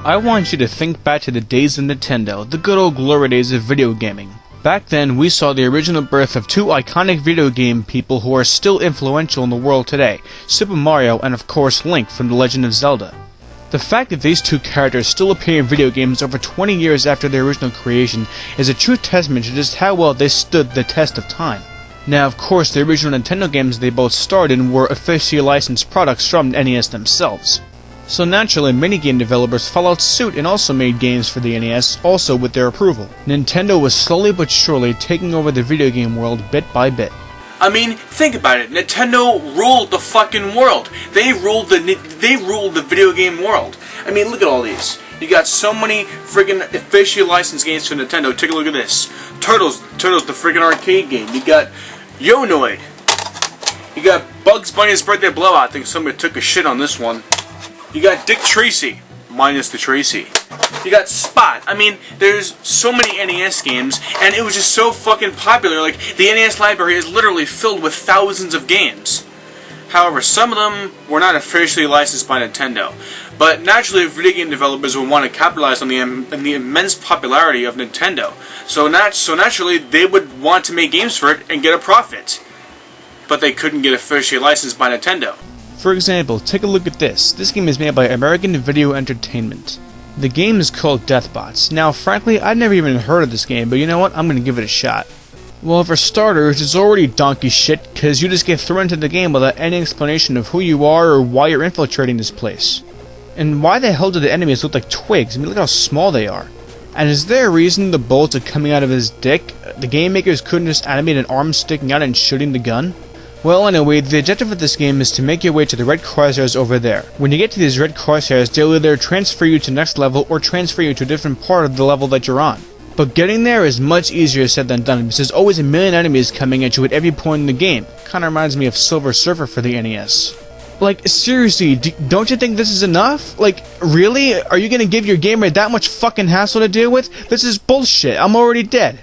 I want you to think back to the days of Nintendo, the good old glory days of video gaming. Back then, we saw the original birth of two iconic video game people who are still influential in the world today, Super Mario and of course Link from The Legend of Zelda. The fact that these two characters still appear in video games over 20 years after their original creation is a true testament to just how well they stood the test of time. Now, of course, the original Nintendo games they both starred in were officially licensed products from NES themselves. So naturally, minigame developers followed suit and also made games for the NES, also with their approval. Nintendo was slowly but surely taking over the video game world bit by bit. I mean, think about it. Nintendo ruled the fucking world. They ruled the video game world. I mean, look at all these. You got so many friggin' officially licensed games for Nintendo. Take a look at this. Turtles, the friggin' arcade game. You got Yonoid. You got Bugs Bunny's Birthday Blowout. I think somebody took a shit on this one. You got Dick Tracy, minus the Tracy. You got Spot. I mean, there's so many NES games, and it was just so fucking popular. Like, the NES library is literally filled with thousands of games. However, some of them were not officially licensed by Nintendo. But naturally, video game developers would want to capitalize on the immense popularity of Nintendo. So naturally, they would want to make games for it and get a profit. But they couldn't get officially licensed by Nintendo. For example, take a look at this. This game is made by American Video Entertainment. The game is called Deathbots. Now, frankly, I'd never even heard of this game, but you know what? I'm gonna give it a shot. Well, for starters, it's already donkey shit, cause you just get thrown into the game without any explanation of who you are or why you're infiltrating this place. And why the hell do the enemies look like twigs? I mean, look how small they are. And is there a reason the bullets are coming out of his dick? The game makers couldn't just animate an arm sticking out and shooting the gun? Well, anyway, the objective of this game is to make your way to the red crosshairs over there. When you get to these red crosshairs, they'll either transfer you to the next level or transfer you to a different part of the level that you're on. But getting there is much easier said than done, because there's always a million enemies coming at you at every point in the game. Kinda reminds me of Silver Surfer for the NES. Like, seriously, don't you think this is enough? Like, really? Are you gonna give your gamer that much fucking hassle to deal with? This is bullshit, I'm already dead.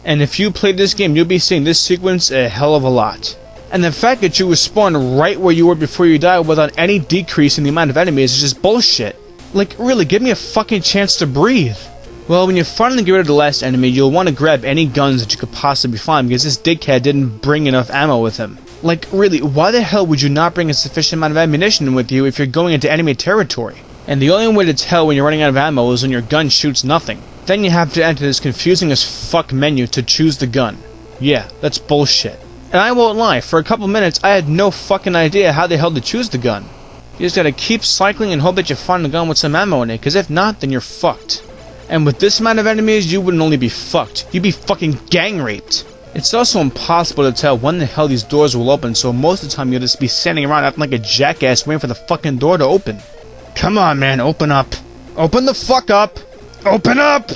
And if you played this game, you'll be seeing this sequence a hell of a lot. And the fact that you respawn right where you were before you died without any decrease in the amount of enemies is just bullshit. Like, really, give me a fucking chance to breathe. Well, when you finally get rid of the last enemy, you'll want to grab any guns that you could possibly find, because this dickhead didn't bring enough ammo with him. Like, really, why the hell would you not bring a sufficient amount of ammunition with you if you're going into enemy territory? And the only way to tell when you're running out of ammo is when your gun shoots nothing. Then you have to enter this confusing as fuck menu to choose the gun. Yeah, that's bullshit. And I won't lie, for a couple minutes I had no fucking idea how the hell to choose the gun. You just gotta keep cycling and hope that you find a gun with some ammo in it, cause if not, then you're fucked. And with this amount of enemies, you wouldn't only be fucked, you'd be fucking gang raped. It's also impossible to tell when the hell these doors will open, so most of the time you'll just be standing around acting like a jackass waiting for the fucking door to open. Come on, man, open up. Open the fuck up! Open up!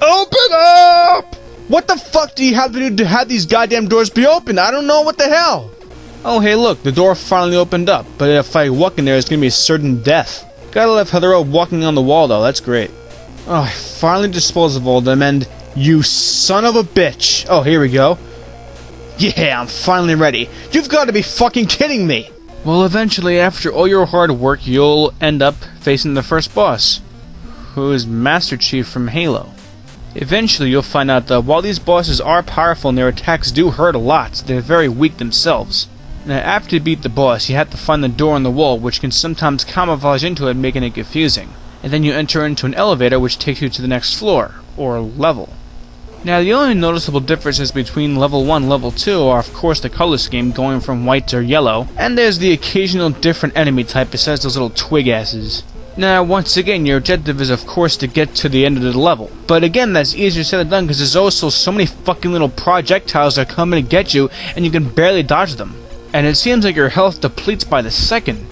Open up! What the fuck do you have to do to have these goddamn doors be open? I don't know, what the hell? Oh, hey look, the door finally opened up, but if I walk in there, it's gonna be a certain death. Gotta love Heather walking on the wall though, that's great. Oh, I finally disposed of all of them, and you son of a bitch. Oh, here we go. Yeah, I'm finally ready. You've got to be fucking kidding me. Well, eventually, after all your hard work, you'll end up facing the first boss, who is Master Chief from Halo. Eventually, you'll find out that while these bosses are powerful and their attacks do hurt a lot, they're very weak themselves. Now, after you beat the boss, you have to find the door on the wall, which can sometimes camouflage into it, making it confusing. And then you enter into an elevator, which takes you to the next floor, or level. Now, the only noticeable differences between level 1 and level 2 are, of course, the color scheme going from white to yellow, and there's the occasional different enemy type besides those little twig asses. Now, once again, your objective is, of course, to get to the end of the level. But again, that's easier said than done, because there's also so many fucking little projectiles that come in to get you, and you can barely dodge them. And it seems like your health depletes by the second.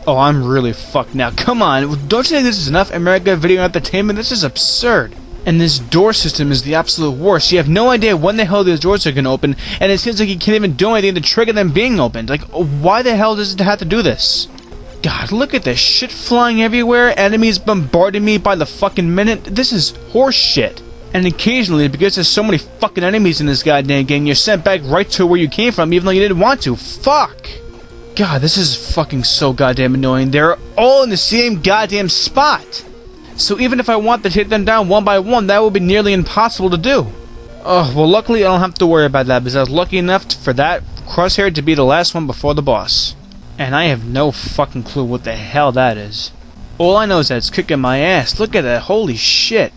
Oh, I'm really fucked now. Come on, don't you think this is enough America Video Entertainment? This is absurd. And this door system is the absolute worst. You have no idea when the hell these doors are going to open, and it seems like you can't even do anything to trigger them being opened. Like, why the hell does it have to do this? God, look at this shit flying everywhere, enemies bombarding me by the fucking minute. This is horse shit. And occasionally, because there's so many fucking enemies in this goddamn game, you're sent back right to where you came from even though you didn't want to. Fuck! God, this is fucking so goddamn annoying. They're all in the same goddamn spot. So even if I want to hit them down one by one, that would be nearly impossible to do. Oh, well, luckily I don't have to worry about that, because I was lucky enough for that crosshair to be the last one before the boss. And I have no fucking clue what the hell that is. All I know is that it's kicking my ass. Look at that, holy shit.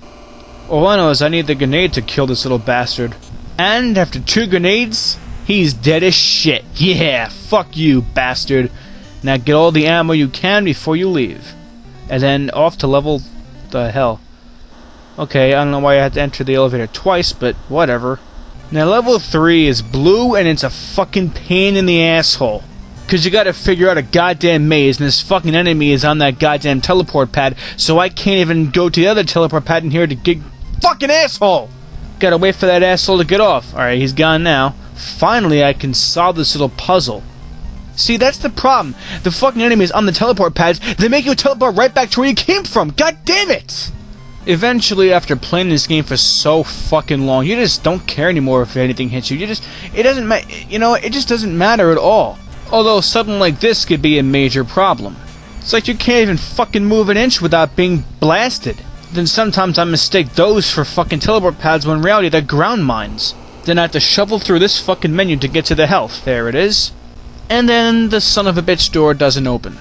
All I know is I need the grenade to kill this little bastard. And after 2 grenades, he's dead as shit. Yeah, fuck you, bastard. Now get all the ammo you can before you leave. And then off to level the hell. Okay, I don't know why I had to enter the elevator twice, but whatever. Now level 3 is blue and it's a fucking pain in the asshole. Cause you gotta figure out a goddamn maze and this fucking enemy is on that goddamn teleport pad, so I can't even go to the other teleport pad in here to get fucking asshole! Gotta wait for that asshole to get off. Alright, he's gone now. Finally, I can solve this little puzzle. See, that's the problem. The fucking enemies on the teleport pads, they make you teleport right back to where you came from. God damn it! Eventually, after playing this game for so fucking long, you just don't care anymore if anything hits you. It doesn't matter, you know, it just doesn't matter at all. Although something like this could be a major problem. It's like you can't even fucking move an inch without being blasted. Then sometimes I mistake those for fucking teleport pads when in reality they're ground mines. Then I have to shovel through this fucking menu to get to the health. There it is. And then the son of a bitch door doesn't open.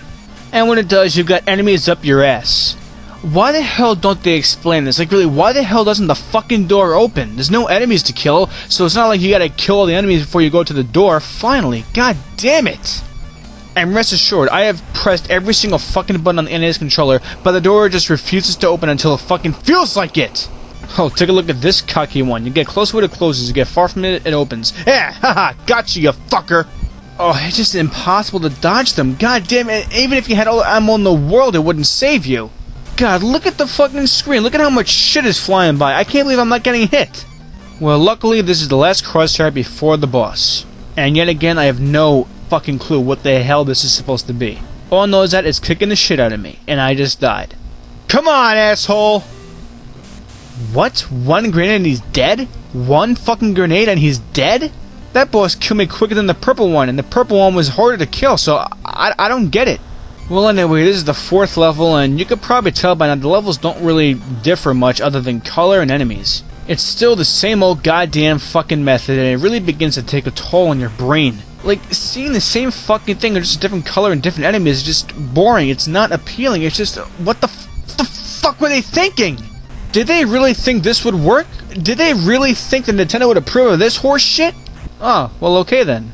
And when it does, you've got enemies up your ass. Why the hell don't they explain this? Like really, why the hell doesn't the fucking door open? There's no enemies to kill, so it's not like you gotta kill all the enemies before you go to the door. Finally, god damn it! And rest assured, I have pressed every single fucking button on the NES controller, but the door just refuses to open until it fucking feels like it! Oh, take a look at this cocky one. You get close when it closes, you get far from it, it opens. Yeah, haha, gotcha, you fucker! Oh, it's just impossible to dodge them. God damn it, even if you had all the ammo in the world, it wouldn't save you. God, look at the fucking screen. Look at how much shit is flying by. I can't believe I'm not getting hit. Well, luckily, this is the last crosshair before the boss. And yet again, I have no fucking clue what the hell this is supposed to be. All I know is that it's kicking the shit out of me, and I just died. Come on, asshole! What? 1 grenade and he's dead? 1 fucking grenade and he's dead? That boss killed me quicker than the purple one, and the purple one was harder to kill, so I don't get it. Well, anyway, this is the 4th level, and you could probably tell by now the levels don't really differ much other than color and enemies. It's still the same old goddamn fucking method, and it really begins to take a toll on your brain. Like, seeing the same fucking thing or just a different color and different enemies is just boring. It's not appealing. It's just, what the fuck were they thinking? Did they really think this would work? Did they really think that Nintendo would approve of this horse shit? Oh, well, okay then.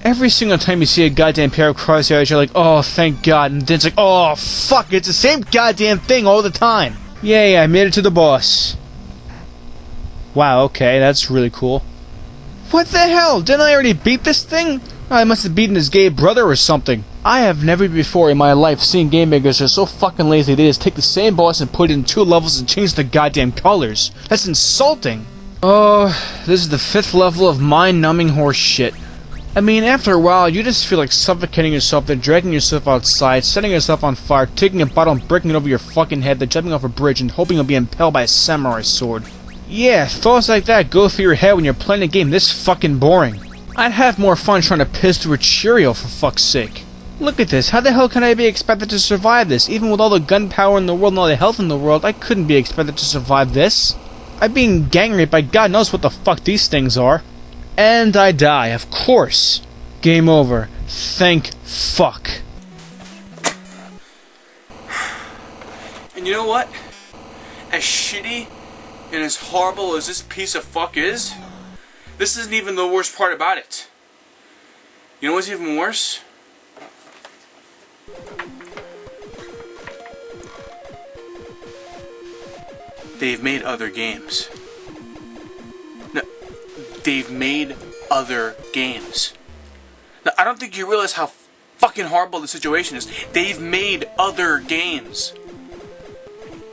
Every single time you see a goddamn pair of crosshairs, you're like, oh, thank God, and then it's like, oh, fuck, it's the same goddamn thing all the time. Yay, I made it to the boss. Wow, okay, that's really cool. What the hell? Didn't I already beat this thing? I must have beaten his gay brother or something. I have never before in my life seen game makers who are so fucking lazy they just take the same boss and put it in 2 levels and change the goddamn colors. That's insulting. Oh, this is the 5th level of mind-numbing horse shit. I mean, after a while, you just feel like suffocating yourself, then dragging yourself outside, setting yourself on fire, taking a bottle and breaking it over your fucking head, then jumping off a bridge and hoping you'll be impaled by a samurai sword. Yeah, thoughts like that go through your head when you're playing a game this fucking boring. I'd have more fun trying to piss through a Cheerio, for fuck's sake. Look at this, how the hell can I be expected to survive this? Even with all the gunpowder in the world and all the health in the world, I couldn't be expected to survive this. I'm being gang raped by God knows what the fuck these things are. And I die, of course. Game over. Thank fuck. And you know what? As shitty and as horrible as this piece of fuck is, this isn't even the worst part about it. You know what's even worse? They've made other games. No, they've made other games. Now, I don't think you realize how fucking horrible the situation is. They've made other games.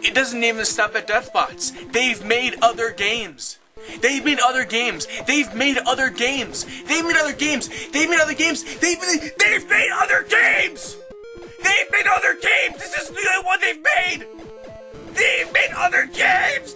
It doesn't even stop at Deathbots. They've made other games. They've made other games. They've made other games. They've made other games. They've made other games. They've made other games. They've made other games. This is the only one they've made. They've made other games.